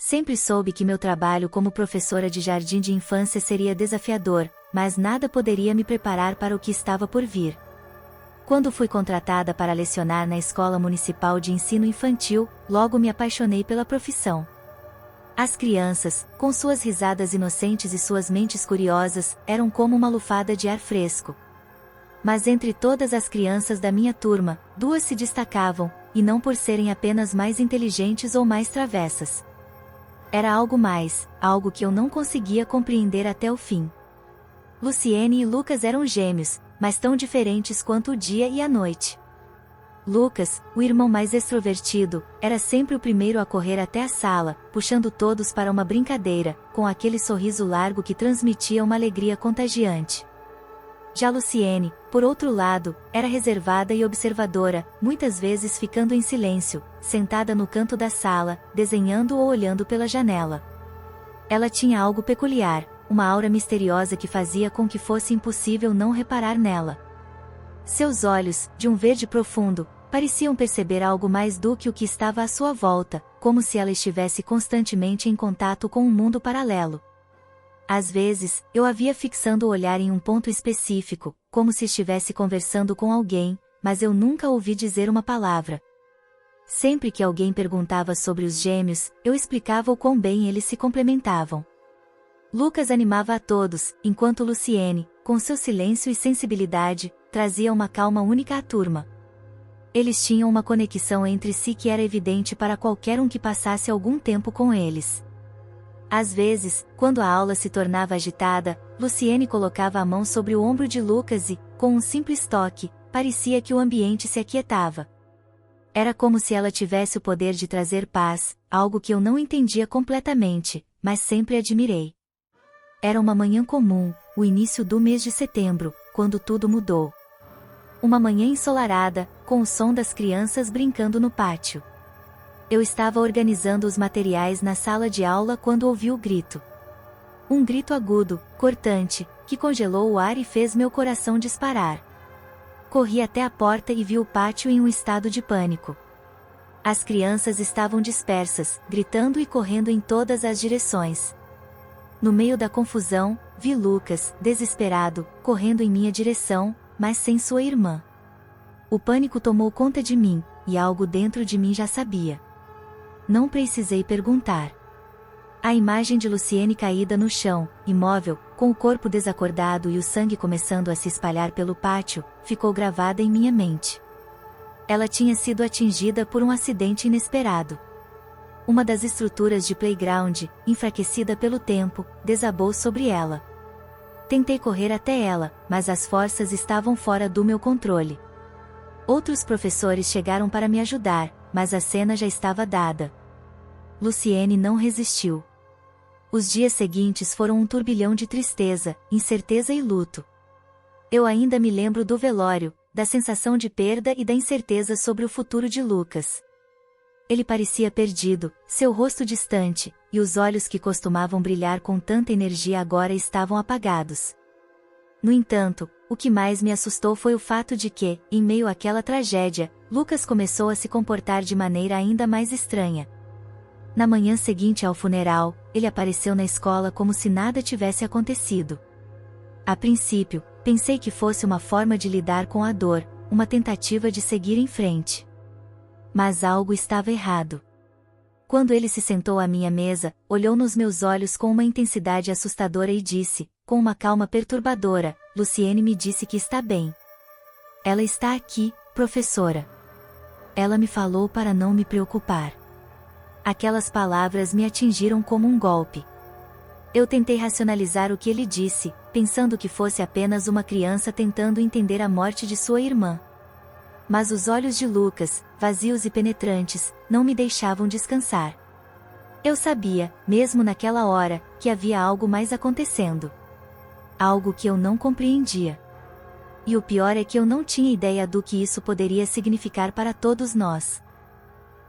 Sempre soube que meu trabalho como professora de jardim de infância seria desafiador, mas nada poderia me preparar para o que estava por vir. Quando fui contratada para lecionar na Escola Municipal de Ensino Infantil, logo me apaixonei pela profissão. As crianças, com suas risadas inocentes e suas mentes curiosas, eram como uma lufada de ar fresco. Mas entre todas as crianças da minha turma, duas se destacavam, e não por serem apenas mais inteligentes ou mais travessas. Era algo mais, algo que eu não conseguia compreender até o fim. Luciene e Lucas eram gêmeos, mas tão diferentes quanto o dia e a noite. Lucas, o irmão mais extrovertido, era sempre o primeiro a correr até a sala, puxando todos para uma brincadeira, com aquele sorriso largo que transmitia uma alegria contagiante. Já Luciene, por outro lado, era reservada e observadora, muitas vezes ficando em silêncio, sentada no canto da sala, desenhando ou olhando pela janela. Ela tinha algo peculiar, uma aura misteriosa que fazia com que fosse impossível não reparar nela. Seus olhos, de um verde profundo, pareciam perceber algo mais do que o que estava à sua volta, como se ela estivesse constantemente em contato com um mundo paralelo. Às vezes, eu a via fixando o olhar em um ponto específico, como se estivesse conversando com alguém, mas eu nunca ouvi dizer uma palavra. Sempre que alguém perguntava sobre os gêmeos, eu explicava o quão bem eles se complementavam. Lucas animava a todos, enquanto Luciene, com seu silêncio e sensibilidade, trazia uma calma única à turma. Eles tinham uma conexão entre si que era evidente para qualquer um que passasse algum tempo com eles. Às vezes, quando a aula se tornava agitada, Luciene colocava a mão sobre o ombro de Lucas e, com um simples toque, parecia que o ambiente se aquietava. Era como se ela tivesse o poder de trazer paz, algo que eu não entendia completamente, mas sempre admirei. Era uma manhã comum, o início do mês de setembro, quando tudo mudou. Uma manhã ensolarada, com o som das crianças brincando no pátio. Eu estava organizando os materiais na sala de aula quando ouvi o grito. Um grito agudo, cortante, que congelou o ar e fez meu coração disparar. Corri até a porta e vi o pátio em um estado de pânico. As crianças estavam dispersas, gritando e correndo em todas as direções. No meio da confusão, vi Lucas, desesperado, correndo em minha direção, mas sem sua irmã. O pânico tomou conta de mim, e algo dentro de mim já sabia. Não precisei perguntar. A imagem de Luciene caída no chão, imóvel, com o corpo desacordado e o sangue começando a se espalhar pelo pátio, ficou gravada em minha mente. Ela tinha sido atingida por um acidente inesperado. Uma das estruturas de playground, enfraquecida pelo tempo, desabou sobre ela. Tentei correr até ela, mas as forças estavam fora do meu controle. Outros professores chegaram para me ajudar, mas a cena já estava dada. Luciene não resistiu. Os dias seguintes foram um turbilhão de tristeza, incerteza e luto. Eu ainda me lembro do velório, da sensação de perda e da incerteza sobre o futuro de Lucas. Ele parecia perdido, seu rosto distante, e os olhos que costumavam brilhar com tanta energia agora estavam apagados. No entanto, o que mais me assustou foi o fato de que, em meio àquela tragédia, Lucas começou a se comportar de maneira ainda mais estranha. Na manhã seguinte ao funeral, ele apareceu na escola como se nada tivesse acontecido. A princípio, pensei que fosse uma forma de lidar com a dor, uma tentativa de seguir em frente. Mas algo estava errado. Quando ele se sentou à minha mesa, olhou nos meus olhos com uma intensidade assustadora e disse, com uma calma perturbadora, Luciene me disse que está bem. Ela está aqui, professora. Ela me falou para não me preocupar. Aquelas palavras me atingiram como um golpe. Eu tentei racionalizar o que ele disse, pensando que fosse apenas uma criança tentando entender a morte de sua irmã. Mas os olhos de Lucas, vazios e penetrantes, não me deixavam descansar. Eu sabia, mesmo naquela hora, que havia algo mais acontecendo. Algo que eu não compreendia. E o pior é que eu não tinha ideia do que isso poderia significar para todos nós.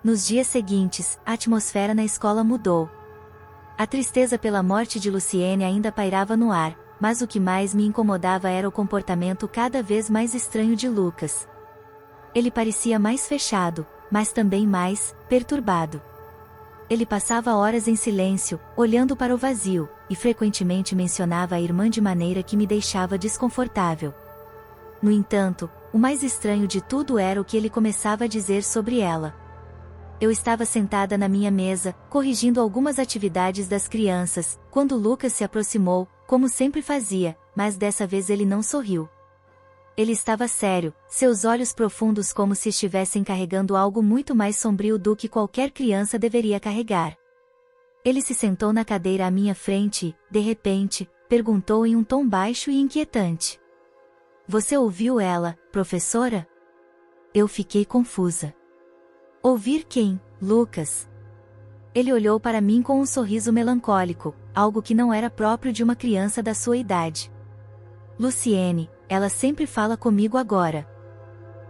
Nos dias seguintes, a atmosfera na escola mudou. A tristeza pela morte de Luciene ainda pairava no ar, mas o que mais me incomodava era o comportamento cada vez mais estranho de Lucas. Ele parecia mais fechado, mas também mais perturbado. Ele passava horas em silêncio, olhando para o vazio, e frequentemente mencionava a irmã de maneira que me deixava desconfortável. No entanto, o mais estranho de tudo era o que ele começava a dizer sobre ela. Eu estava sentada na minha mesa, corrigindo algumas atividades das crianças, quando Lucas se aproximou, como sempre fazia, mas dessa vez ele não sorriu. Ele estava sério, seus olhos profundos como se estivessem carregando algo muito mais sombrio do que qualquer criança deveria carregar. Ele se sentou na cadeira à minha frente e, de repente, perguntou em um tom baixo e inquietante: "Você ouviu ela, professora?" Eu fiquei confusa. Ouvir quem, Lucas? Ele olhou para mim com um sorriso melancólico, algo que não era próprio de uma criança da sua idade. "Luciene, ela sempre fala comigo agora.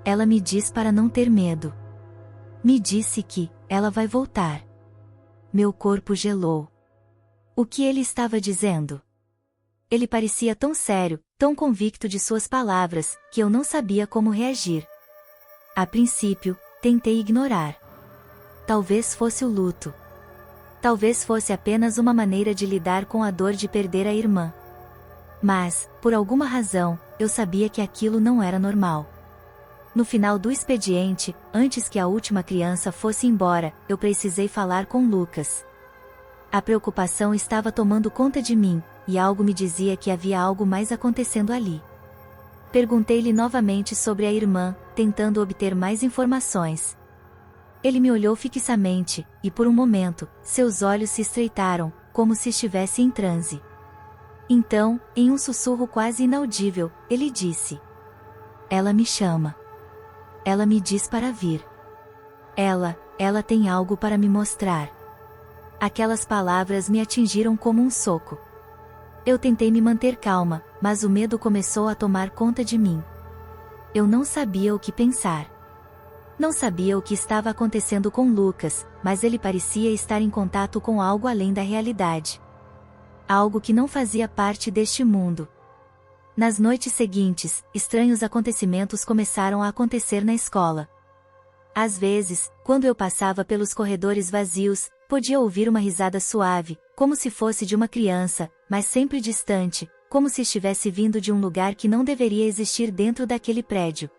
Ela me diz para não ter medo. Me disse que ela vai voltar." Meu corpo gelou. O que ele estava dizendo? Ele parecia tão sério, tão convicto de suas palavras, que eu não sabia como reagir. A princípio, tentei ignorar. Talvez fosse o luto. Talvez fosse apenas uma maneira de lidar com a dor de perder a irmã. Mas, por alguma razão, eu sabia que aquilo não era normal. No final do expediente, antes que a última criança fosse embora, eu precisei falar com Lucas. A preocupação estava tomando conta de mim, e algo me dizia que havia algo mais acontecendo ali. Perguntei-lhe novamente sobre a irmã, tentando obter mais informações. Ele me olhou fixamente, e por um momento, seus olhos se estreitaram, como se estivesse em transe. Então, em um sussurro quase inaudível, ele disse: "Ela me chama. Ela me diz para vir. Ela tem algo para me mostrar." Aquelas palavras me atingiram como um soco. Eu tentei me manter calma, mas o medo começou a tomar conta de mim. Eu não sabia o que pensar. Não sabia o que estava acontecendo com Lucas, mas ele parecia estar em contato com algo além da realidade. Algo que não fazia parte deste mundo. Nas noites seguintes, estranhos acontecimentos começaram a acontecer na escola. Às vezes, quando eu passava pelos corredores vazios, podia ouvir uma risada suave, como se fosse de uma criança, mas sempre distante, como se estivesse vindo de um lugar que não deveria existir dentro daquele prédio.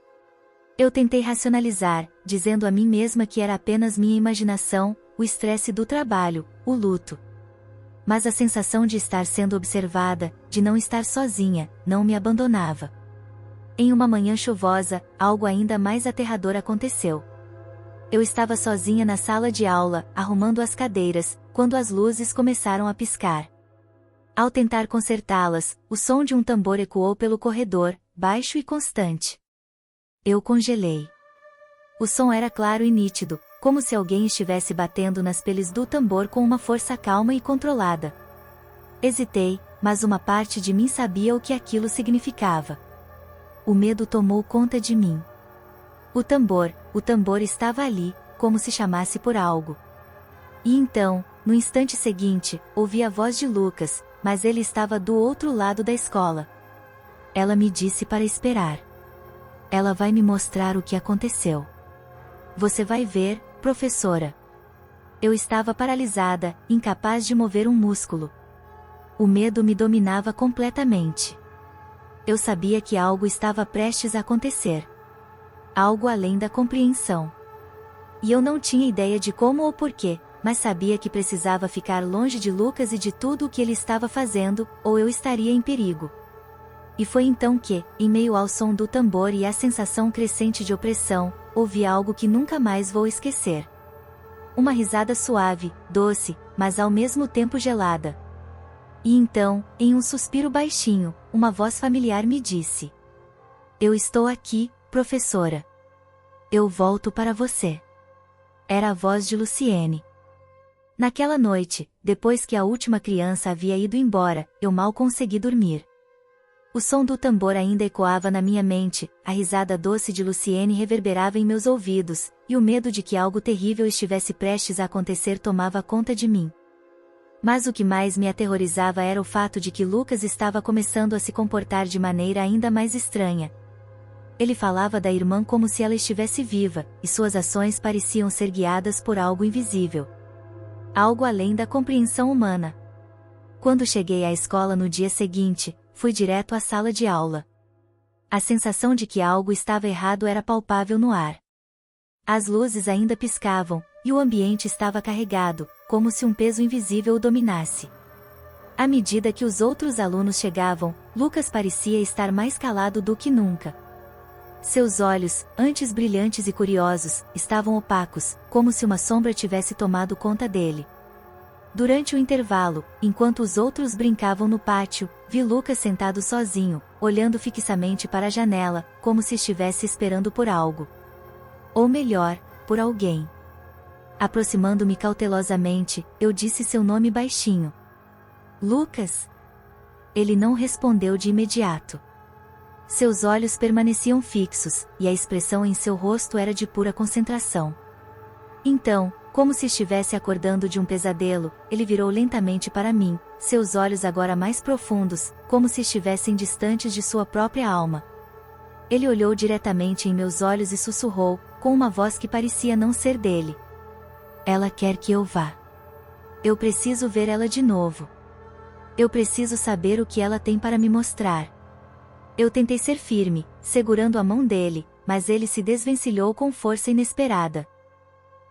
Eu tentei racionalizar, dizendo a mim mesma que era apenas minha imaginação, o estresse do trabalho, o luto. Mas a sensação de estar sendo observada, de não estar sozinha, não me abandonava. Em uma manhã chuvosa, algo ainda mais aterrador aconteceu. Eu estava sozinha na sala de aula, arrumando as cadeiras, quando as luzes começaram a piscar. Ao tentar consertá-las, o som de um tambor ecoou pelo corredor, baixo e constante. Eu congelei. O som era claro e nítido, como se alguém estivesse batendo nas peles do tambor com uma força calma e controlada. Hesitei, mas uma parte de mim sabia o que aquilo significava. O medo tomou conta de mim. O tambor estava ali, como se chamasse por algo. E então, no instante seguinte, ouvi a voz de Lucas, mas ele estava do outro lado da escola. Ela me disse para esperar. Ela vai me mostrar o que aconteceu. Você vai ver, professora. Eu estava paralisada, incapaz de mover um músculo. O medo me dominava completamente. Eu sabia que algo estava prestes a acontecer. Algo além da compreensão. E eu não tinha ideia de como ou porquê, mas sabia que precisava ficar longe de Lucas e de tudo o que ele estava fazendo, ou eu estaria em perigo. E foi então que, em meio ao som do tambor e à sensação crescente de opressão, ouvi algo que nunca mais vou esquecer. Uma risada suave, doce, mas ao mesmo tempo gelada. E então, em um suspiro baixinho, uma voz familiar me disse: "Eu estou aqui, professora. Eu volto para você." Era a voz de Luciene. Naquela noite, depois que a última criança havia ido embora, eu mal consegui dormir. O som do tambor ainda ecoava na minha mente, a risada doce de Luciene reverberava em meus ouvidos, e o medo de que algo terrível estivesse prestes a acontecer tomava conta de mim. Mas o que mais me aterrorizava era o fato de que Lucas estava começando a se comportar de maneira ainda mais estranha. Ele falava da irmã como se ela estivesse viva, e suas ações pareciam ser guiadas por algo invisível. Algo além da compreensão humana. Quando cheguei à escola no dia seguinte, fui direto à sala de aula. A sensação de que algo estava errado era palpável no ar. As luzes ainda piscavam, e o ambiente estava carregado, como se um peso invisível o dominasse. À medida que os outros alunos chegavam, Lucas parecia estar mais calado do que nunca. Seus olhos, antes brilhantes e curiosos, estavam opacos, como se uma sombra tivesse tomado conta dele. Durante o intervalo, enquanto os outros brincavam no pátio, vi Lucas sentado sozinho, olhando fixamente para a janela, como se estivesse esperando por algo. Ou melhor, por alguém. Aproximando-me cautelosamente, eu disse seu nome baixinho. Lucas? Ele não respondeu de imediato. Seus olhos permaneciam fixos, e a expressão em seu rosto era de pura concentração. Então, como se estivesse acordando de um pesadelo, ele virou lentamente para mim, seus olhos agora mais profundos, como se estivessem distantes de sua própria alma. Ele olhou diretamente em meus olhos e sussurrou, com uma voz que parecia não ser dele. Ela quer que eu vá. Eu preciso ver ela de novo. Eu preciso saber o que ela tem para me mostrar. Eu tentei ser firme, segurando a mão dele, mas ele se desvencilhou com força inesperada.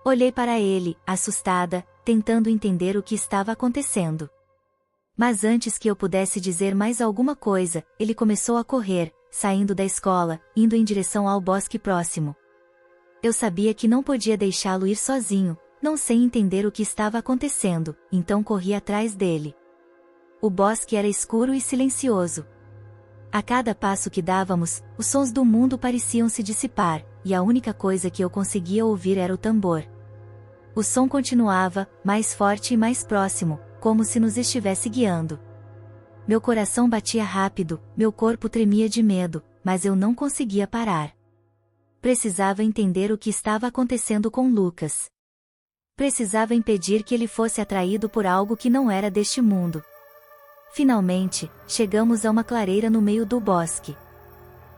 Olhei para ele, assustada, tentando entender o que estava acontecendo. Mas antes que eu pudesse dizer mais alguma coisa, ele começou a correr, saindo da escola, indo em direção ao bosque próximo. Eu sabia que não podia deixá-lo ir sozinho, não sem entender o que estava acontecendo, então corri atrás dele. O bosque era escuro e silencioso. A cada passo que dávamos, os sons do mundo pareciam se dissipar, e a única coisa que eu conseguia ouvir era o tambor. O som continuava, mais forte e mais próximo, como se nos estivesse guiando. Meu coração batia rápido, meu corpo tremia de medo, mas eu não conseguia parar. Precisava entender o que estava acontecendo com Lucas. Precisava impedir que ele fosse atraído por algo que não era deste mundo. Finalmente, chegamos a uma clareira no meio do bosque.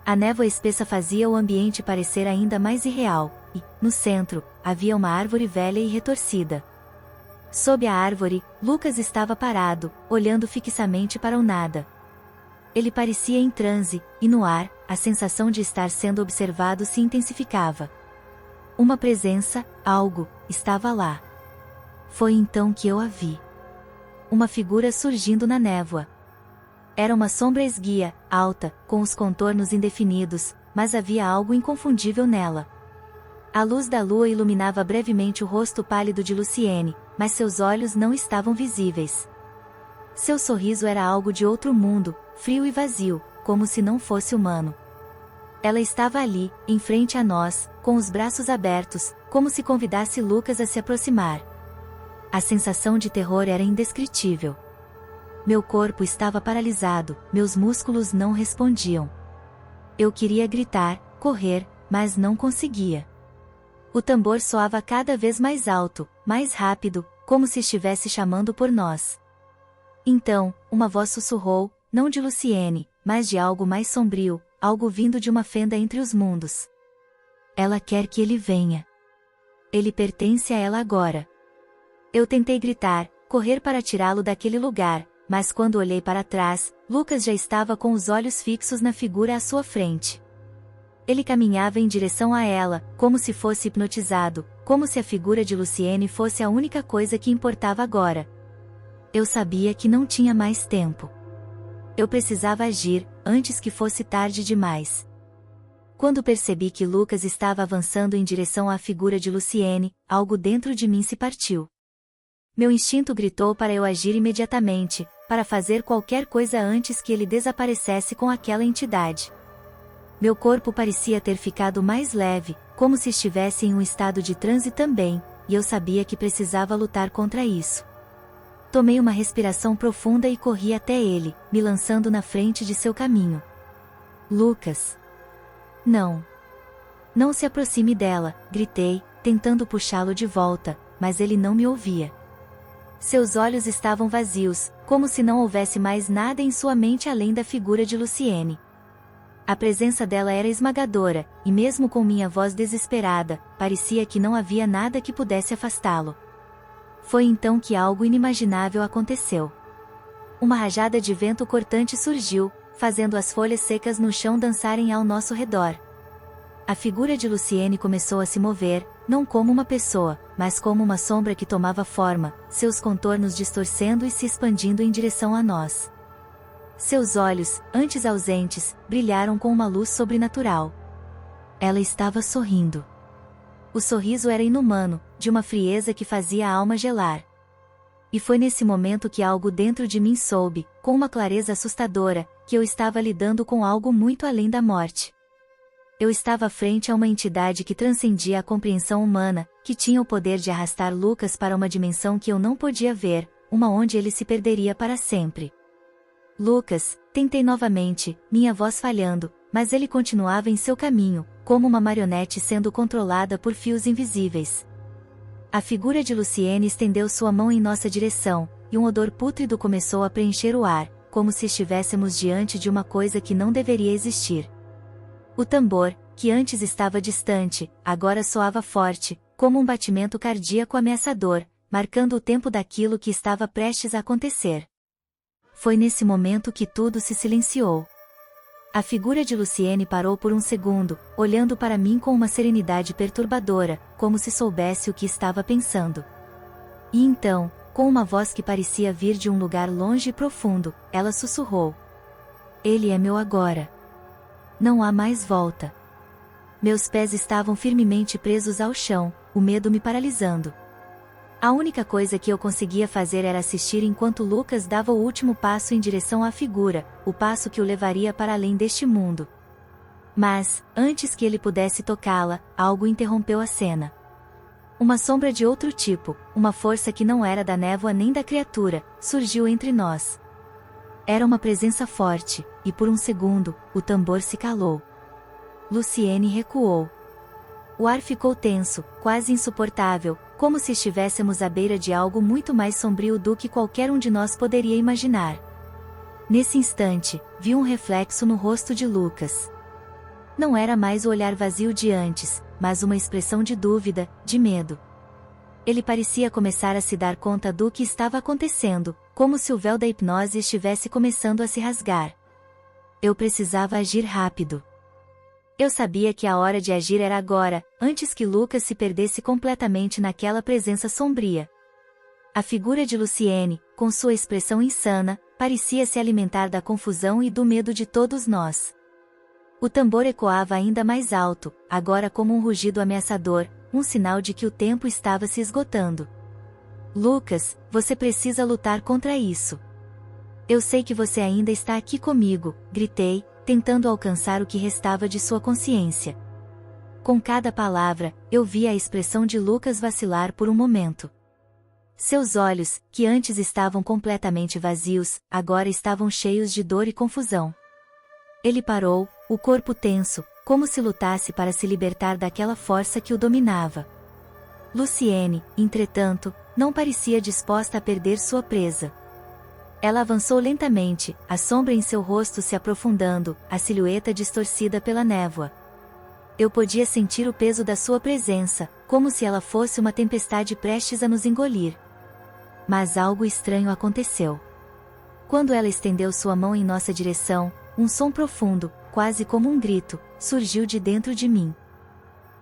A névoa espessa fazia o ambiente parecer ainda mais irreal, e, no centro, havia uma árvore velha e retorcida. Sob a árvore, Lucas estava parado, olhando fixamente para o nada. Ele parecia em transe, e no ar, a sensação de estar sendo observado se intensificava. Uma presença, algo, estava lá. Foi então que eu a vi. Uma figura surgindo na névoa. Era uma sombra esguia, alta, com os contornos indefinidos, mas havia algo inconfundível nela. A luz da lua iluminava brevemente o rosto pálido de Luciene, mas seus olhos não estavam visíveis. Seu sorriso era algo de outro mundo, frio e vazio, como se não fosse humano. Ela estava ali, em frente a nós, com os braços abertos, como se convidasse Lucas a se aproximar. A sensação de terror era indescritível. Meu corpo estava paralisado, meus músculos não respondiam. Eu queria gritar, correr, mas não conseguia. O tambor soava cada vez mais alto, mais rápido, como se estivesse chamando por nós. Então, uma voz sussurrou, não de Luciene, mas de algo mais sombrio, algo vindo de uma fenda entre os mundos. Ela quer que ele venha. Ele pertence a ela agora. Eu tentei gritar, correr para tirá-lo daquele lugar, mas quando olhei para trás, Lucas já estava com os olhos fixos na figura à sua frente. Ele caminhava em direção a ela, como se fosse hipnotizado, como se a figura de Luciene fosse a única coisa que importava agora. Eu sabia que não tinha mais tempo. Eu precisava agir, antes que fosse tarde demais. Quando percebi que Lucas estava avançando em direção à figura de Luciene, algo dentro de mim se partiu. Meu instinto gritou para eu agir imediatamente, para fazer qualquer coisa antes que ele desaparecesse com aquela entidade. Meu corpo parecia ter ficado mais leve, como se estivesse em um estado de transe também, e eu sabia que precisava lutar contra isso. Tomei uma respiração profunda e corri até ele, me lançando na frente de seu caminho. Lucas! Não! Não se aproxime dela, gritei, tentando puxá-lo de volta, mas ele não me ouvia. Seus olhos estavam vazios, como se não houvesse mais nada em sua mente além da figura de Luciene. A presença dela era esmagadora, e mesmo com minha voz desesperada, parecia que não havia nada que pudesse afastá-lo. Foi então que algo inimaginável aconteceu. Uma rajada de vento cortante surgiu, fazendo as folhas secas no chão dançarem ao nosso redor. A figura de Luciene começou a se mover, não como uma pessoa, mas como uma sombra que tomava forma, seus contornos distorcendo e se expandindo em direção a nós. Seus olhos, antes ausentes, brilharam com uma luz sobrenatural. Ela estava sorrindo. O sorriso era inumano, de uma frieza que fazia a alma gelar. E foi nesse momento que algo dentro de mim soube, com uma clareza assustadora, que eu estava lidando com algo muito além da morte. Eu estava frente a uma entidade que transcendia a compreensão humana, que tinha o poder de arrastar Lucas para uma dimensão que eu não podia ver, uma onde ele se perderia para sempre. Lucas, tentei novamente, minha voz falhando, mas ele continuava em seu caminho, como uma marionete sendo controlada por fios invisíveis. A figura de Luciene estendeu sua mão em nossa direção, e um odor pútrido começou a preencher o ar, como se estivéssemos diante de uma coisa que não deveria existir. O tambor, que antes estava distante, agora soava forte, como um batimento cardíaco ameaçador, marcando o tempo daquilo que estava prestes a acontecer. Foi nesse momento que tudo se silenciou. A figura de Luciene parou por um segundo, olhando para mim com uma serenidade perturbadora, como se soubesse o que estava pensando. E então, com uma voz que parecia vir de um lugar longe e profundo, ela sussurrou: "Ele é meu agora. Não há mais volta." Meus pés estavam firmemente presos ao chão, o medo me paralisando. A única coisa que eu conseguia fazer era assistir enquanto Lucas dava o último passo em direção à figura, o passo que o levaria para além deste mundo. Mas, antes que ele pudesse tocá-la, algo interrompeu a cena. Uma sombra de outro tipo, uma força que não era da névoa nem da criatura, surgiu entre nós. Era uma presença forte, e por um segundo, o tambor se calou. Luciene recuou. O ar ficou tenso, quase insuportável, como se estivéssemos à beira de algo muito mais sombrio do que qualquer um de nós poderia imaginar. Nesse instante, vi um reflexo no rosto de Lucas. Não era mais o olhar vazio de antes, mas uma expressão de dúvida, de medo. Ele parecia começar a se dar conta do que estava acontecendo, como se o véu da hipnose estivesse começando a se rasgar. Eu precisava agir rápido. Eu sabia que a hora de agir era agora, antes que Lucas se perdesse completamente naquela presença sombria. A figura de Luciene, com sua expressão insana, parecia se alimentar da confusão e do medo de todos nós. O tambor ecoava ainda mais alto, agora como um rugido ameaçador, um sinal de que o tempo estava se esgotando. "Lucas, você precisa lutar contra isso. Eu sei que você ainda está aqui comigo", gritei, tentando alcançar o que restava de sua consciência. Com cada palavra, eu via a expressão de Lucas vacilar por um momento. Seus olhos, que antes estavam completamente vazios, agora estavam cheios de dor e confusão. Ele parou, o corpo tenso, como se lutasse para se libertar daquela força que o dominava. Luciene, entretanto, não parecia disposta a perder sua presa. Ela avançou lentamente, a sombra em seu rosto se aprofundando, a silhueta distorcida pela névoa. Eu podia sentir o peso da sua presença, como se ela fosse uma tempestade prestes a nos engolir. Mas algo estranho aconteceu. Quando ela estendeu sua mão em nossa direção, um som profundo, quase como um grito, surgiu de dentro de mim.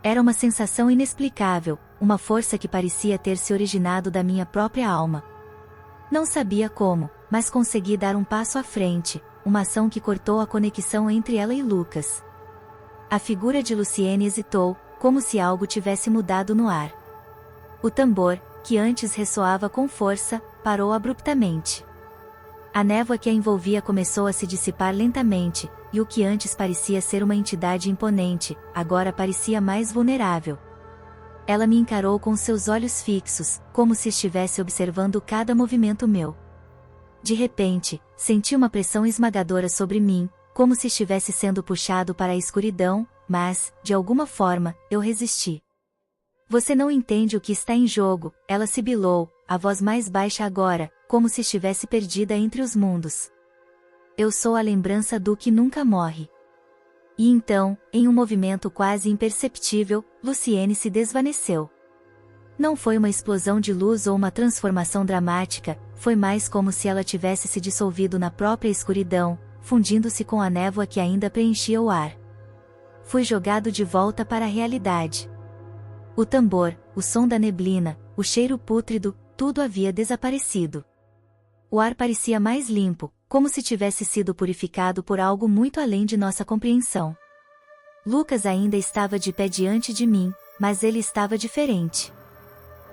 Era uma sensação inexplicável, uma força que parecia ter se originado da minha própria alma. Não sabia como, mas consegui dar um passo à frente, uma ação que cortou a conexão entre ela e Lucas. A figura de Luciene hesitou, como se algo tivesse mudado no ar. O tambor, que antes ressoava com força, parou abruptamente. A névoa que a envolvia começou a se dissipar lentamente, e o que antes parecia ser uma entidade imponente, agora parecia mais vulnerável. Ela me encarou com seus olhos fixos, como se estivesse observando cada movimento meu. De repente, senti uma pressão esmagadora sobre mim, como se estivesse sendo puxado para a escuridão, mas, de alguma forma, eu resisti. "Você não entende o que está em jogo", ela sibilou, a voz mais baixa agora, como se estivesse perdida entre os mundos. "Eu sou a lembrança do que nunca morre." E então, em um movimento quase imperceptível, Luciene se desvaneceu. Não foi uma explosão de luz ou uma transformação dramática, foi mais como se ela tivesse se dissolvido na própria escuridão, fundindo-se com a névoa que ainda preenchia o ar. Fui jogado de volta para a realidade. O tambor, o som da neblina, o cheiro pútrido, tudo havia desaparecido. O ar parecia mais limpo, como se tivesse sido purificado por algo muito além de nossa compreensão. Lucas ainda estava de pé diante de mim, mas ele estava diferente.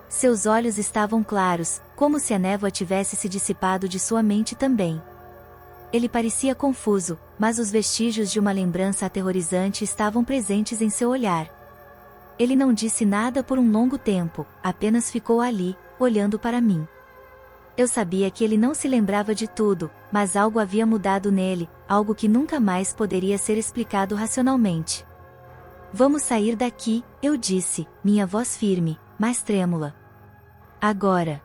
Seus olhos estavam claros, como se a névoa tivesse se dissipado de sua mente também. Ele parecia confuso, mas os vestígios de uma lembrança aterrorizante estavam presentes em seu olhar. Ele não disse nada por um longo tempo, apenas ficou ali, olhando para mim. Eu sabia que ele não se lembrava de tudo, mas algo havia mudado nele, algo que nunca mais poderia ser explicado racionalmente. Vamos sair daqui, eu disse, minha voz firme, mas trêmula. Agora.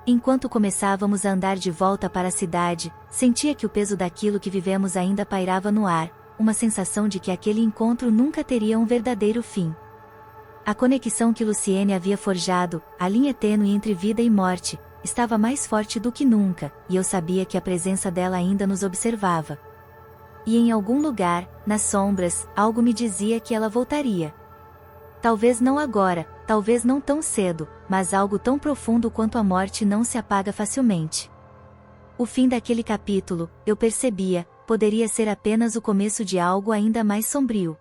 Enquanto começávamos a andar de volta para a cidade, sentia que o peso daquilo que vivemos ainda pairava no ar, uma sensação de que aquele encontro nunca teria um verdadeiro fim. A conexão que Luciene havia forjado, a linha tênue entre vida e morte, estava mais forte do que nunca, e eu sabia que a presença dela ainda nos observava. E em algum lugar, nas sombras, algo me dizia que ela voltaria. Talvez não agora, talvez não tão cedo, mas algo tão profundo quanto a morte não se apaga facilmente. O fim daquele capítulo, eu percebia, poderia ser apenas o começo de algo ainda mais sombrio.